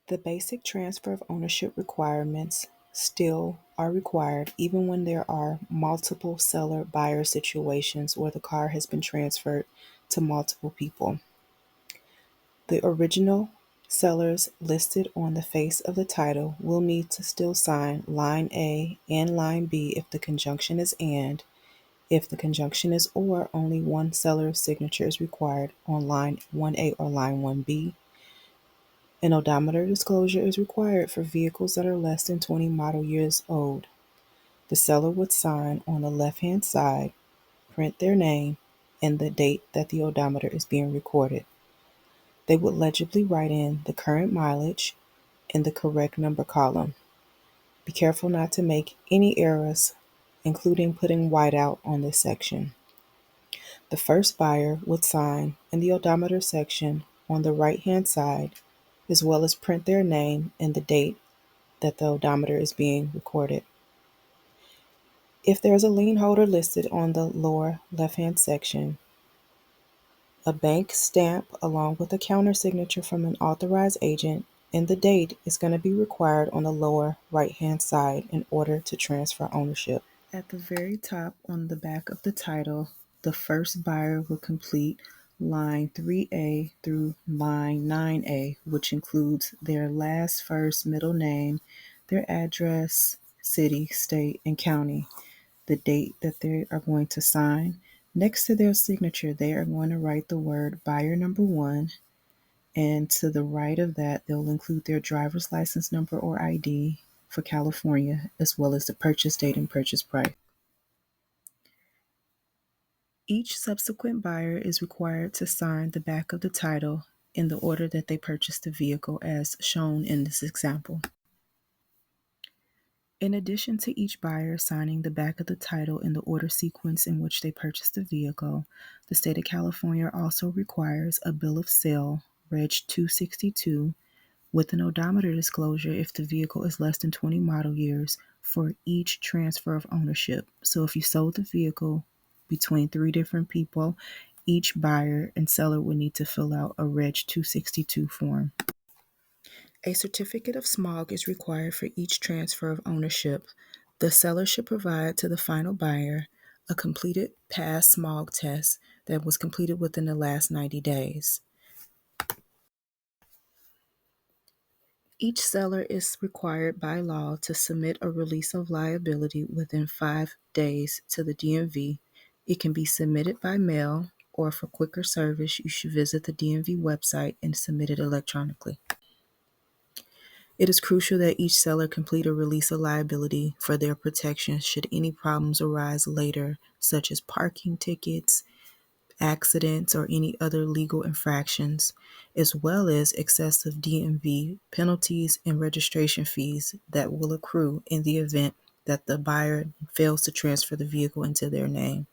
The basic transfer of ownership requirements still are required even when there are multiple seller-buyer situations where the car has been transferred to multiple people. The original sellers listed on the face of the title will need to still sign line A and line B if the conjunction is and. If the conjunction is or, only one seller's signature is required on line 1A or line 1B. An odometer disclosure is required for vehicles that are less than 20 model years old. The seller would sign on the left-hand side, print their name, and the date that the odometer is being recorded. They would legibly write in the current mileage in the correct number column. Be careful not to make any errors, including putting whiteout on this section. The first buyer would sign in the odometer section on the right-hand side, as well as print their name and the date that the odometer is being recorded. If there is a lien holder listed on the lower left-hand section, a bank stamp along with a counter signature from an authorized agent and the date is going to be required on the lower right-hand side in order to transfer ownership. At the very top on the back of the title, the first buyer will complete line 3A through line 9A, which includes their last, first, middle name, their address, city, state, and county, the date that they are going to sign. Next to their signature, they are going to write the word buyer number 1, and to the right of that, they'll include their driver's license number or ID for California, as well as the purchase date and purchase price. Each subsequent buyer is required to sign the back of the title in the order that they purchased the vehicle as shown in this example. In addition to each buyer signing the back of the title in the order sequence in which they purchased the vehicle, the state of California also requires a bill of sale, Reg 262, with an odometer disclosure if the vehicle is less than 20 model years for each transfer of ownership. So if you sold the vehicle between 3 different people, each buyer and seller would need to fill out a Reg 262 form. A certificate of smog is required for each transfer of ownership. The seller should provide to the final buyer a completed past smog test that was completed within the last 90 days. Each seller is required by law to submit a release of liability within 5 days to the DMV. It can be submitted by mail, or for quicker service, you should visit the DMV website and submit it electronically. It is crucial that each seller complete a release of liability for their protection should any problems arise later, such as parking tickets, accidents, or any other legal infractions, as well as excessive DMV penalties and registration fees that will accrue in the event that the buyer fails to transfer the vehicle into their name.